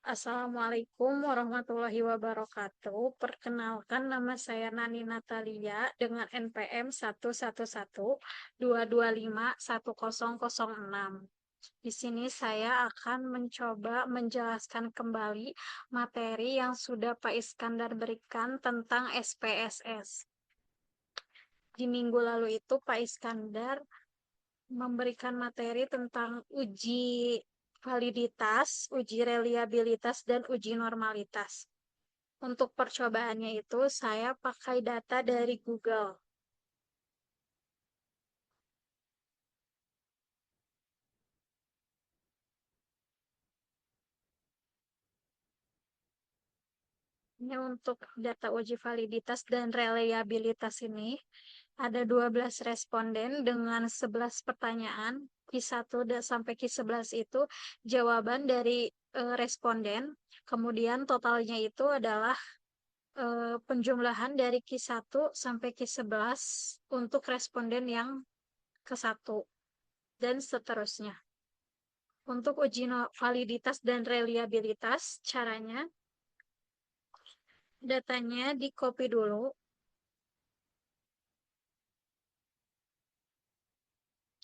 Assalamualaikum warahmatullahi wabarakatuh. Perkenalkan, nama saya Nani Natalia dengan NPM 11122510006. Di sini saya akan mencoba menjelaskan kembali materi yang sudah Pak Iskandar berikan tentang SPSS. Di minggu lalu itu Pak Iskandar memberikan materi tentang uji validitas, uji reliabilitas, dan uji normalitas. Untuk percobaannya itu saya pakai data dari Google. Ini untuk data uji validitas dan reliabilitas ini ada 12 responden dengan 11 pertanyaan. Q1 sampai Q11 itu jawaban dari responden. Kemudian totalnya itu adalah penjumlahan dari Q1 sampai Q11 untuk responden yang ke-1 dan seterusnya. Untuk uji validitas dan reliabilitas, caranya datanya di copy dulu,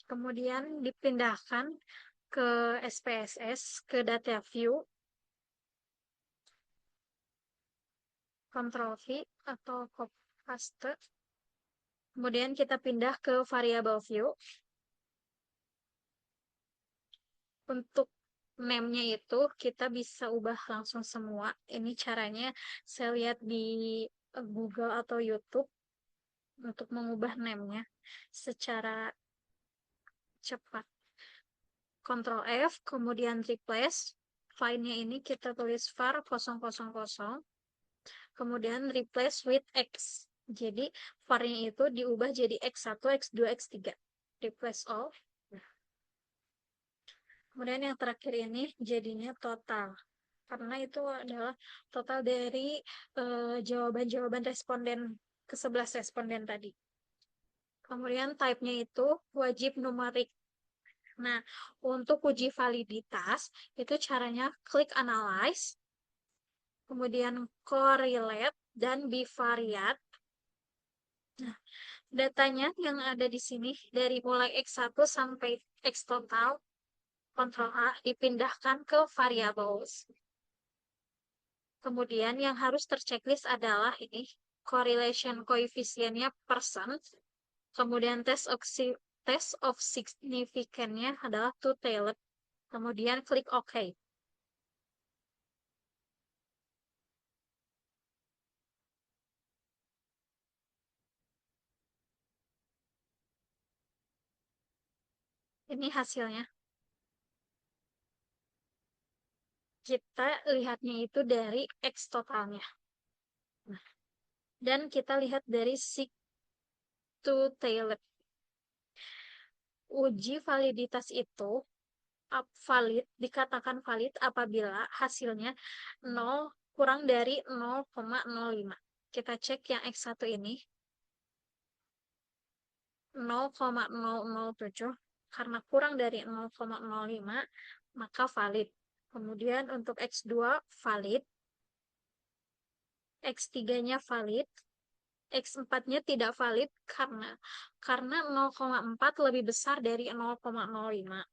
kemudian dipindahkan ke SPSS, ke data view, Ctrl V atau copy paste. Kemudian kita pindah ke variable view. Untuk name-nya itu kita bisa ubah langsung semua. Ini caranya saya lihat di Google atau YouTube untuk mengubah name-nya secara cepat. Ctrl F, kemudian replace. Filenya ini kita tulis var 000, kemudian replace with X. Jadi var-nya itu diubah jadi X1, X2, X3. Replace all. Kemudian yang terakhir ini jadinya total. Karena itu adalah total dari jawaban-jawaban responden ke-11 responden tadi. Kemudian type-nya itu wajib numerik. Nah, untuk uji validitas, itu caranya klik analyze, kemudian correlate, dan bivariate. Nah, datanya yang ada di sini, dari mulai X1 sampai X total, Ctrl A, dipindahkan ke variables. Kemudian yang harus terchecklist adalah ini, correlation coefficient-nya percent, kemudian test of significance-nya adalah two-tailed, kemudian klik OK. Ini hasilnya. Kita lihatnya itu dari X totalnya. Nah, dan kita lihat dari sig two-tailed. Uji validitas itu valid, dikatakan valid apabila hasilnya 0 kurang dari 0,05. Kita cek yang X1 ini 0,007, karena kurang dari 0,05 maka valid. Kemudian untuk X2 valid, X3-nya valid, X4-nya tidak valid karena 0,4 lebih besar dari 0,05.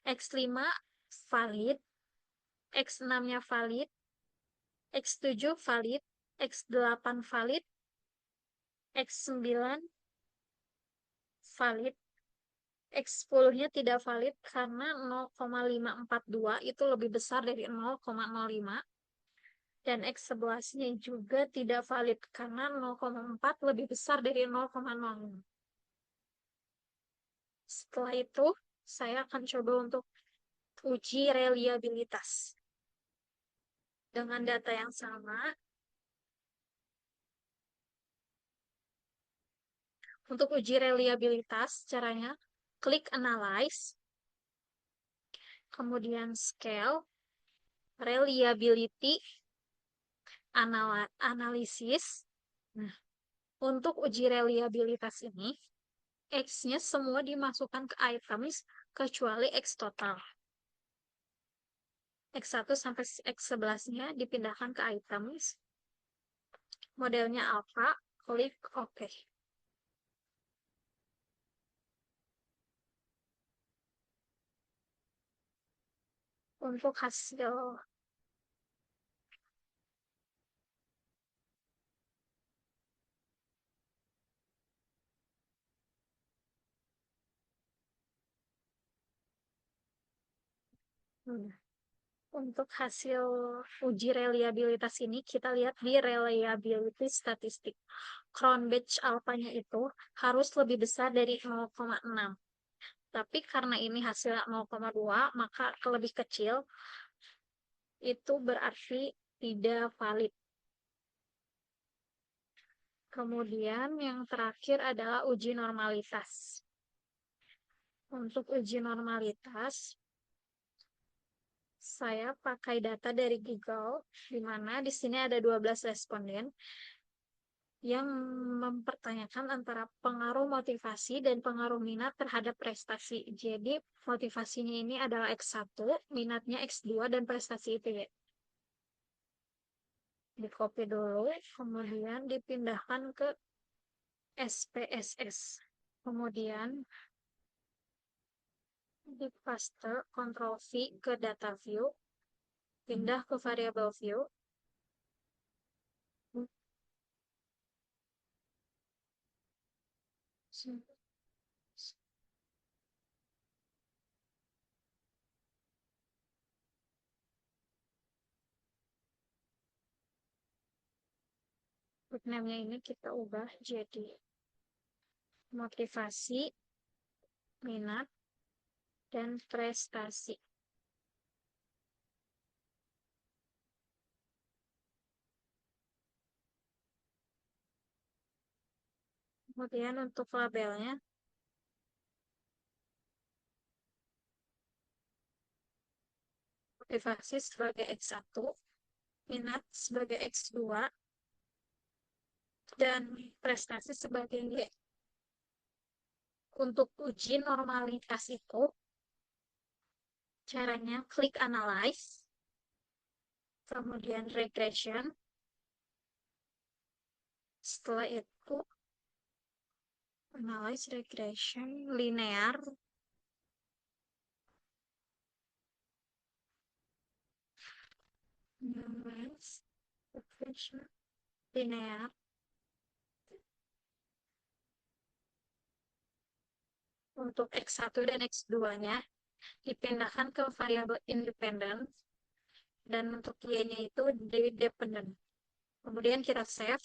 X5 valid, X6-nya valid, X7 valid, X8 valid, X9 valid, X10-nya tidak valid karena 0,542 itu lebih besar dari 0,05, dan X11-nya juga tidak valid karena 0,4 lebih besar dari 0,05. Setelah itu, saya akan coba untuk uji reliabilitas. Dengan data yang sama, untuk uji reliabilitas, caranya klik Analyze, kemudian Scale, Reliability, Analisis. Nah, untuk uji reliabilitas ini, X-nya semua dimasukkan ke items kecuali X total. X1 sampai X11-nya dipindahkan ke items. Modelnya alpha, klik OK. Untuk hasil Untuk hasil uji reliabilitas ini, kita lihat di reliability statistik. Cronbach alpha-nya itu harus lebih besar dari 0,6. Tapi karena ini hasil 0,2, maka lebih kecil, itu berarti tidak valid. Kemudian yang terakhir adalah uji normalitas. Untuk uji normalitas, saya pakai data dari Google, di mana di sini ada 12 responden yang mempertanyakan antara pengaruh motivasi dan pengaruh minat terhadap prestasi. Jadi, motivasinya ini adalah X1, minatnya X2, dan prestasi itu ya. Di copy dulu, kemudian dipindahkan ke SPSS. Kemudian di paste Ctrl V ke data view, pindah ke variable view, name-nya ini kita ubah jadi motivasi, minat, dan prestasi. Kemudian untuk labelnya, motivasi sebagai X1, minat sebagai X2, dan prestasi sebagai Y. Untuk uji normalitas itu, caranya klik Analyze, kemudian Regression, setelah itu Analyze Regression, Linear, linear. Untuk X1 dan X2-nya dipindahkan ke variabel independent, dan untuk Y-nya itu dependent. Kemudian kita save.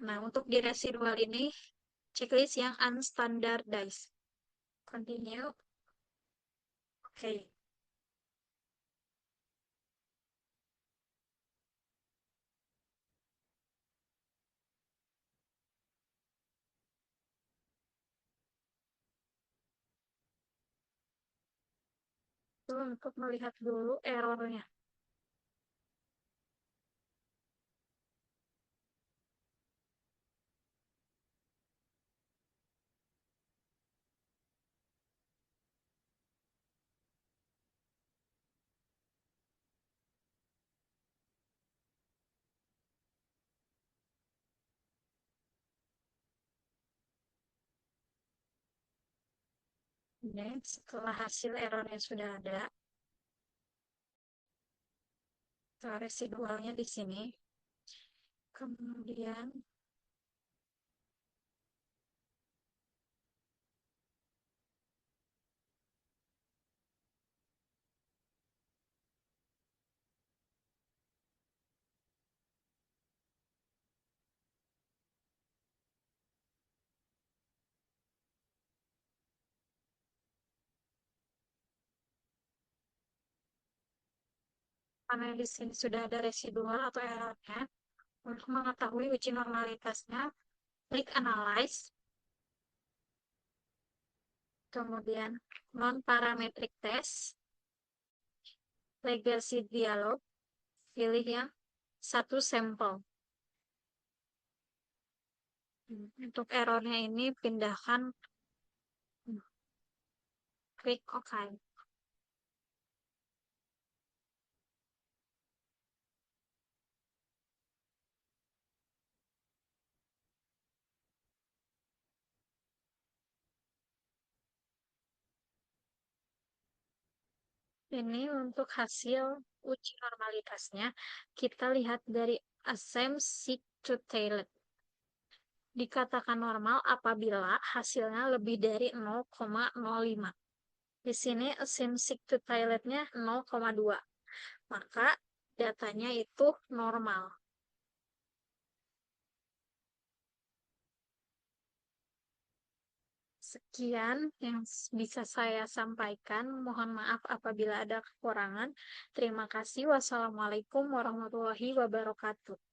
Nah, untuk di residual ini, checklist yang unstandardized. Continue. Oke. Itu untuk melihat dulu errornya. Ini setelah hasil errornya sudah ada, residualnya di sini. Kemudian karena di sini sudah ada residual atau errornya, untuk mengetahui uji normalitasnya, klik Analyze, kemudian non-parametric test, legacy dialog, pilih yang satu sampel. Untuk errornya ini pindahkan, klik OK. Ini untuk hasil uji normalitasnya, kita lihat dari assumption to Taylor. Dikatakan normal apabila hasilnya lebih dari 0,05. Di sini assumption to Taylor-nya 0,2. Maka datanya itu normal. Sekian yang bisa saya sampaikan. Mohon maaf apabila ada kekurangan. Terima kasih. Wassalamualaikum warahmatullahi wabarakatuh.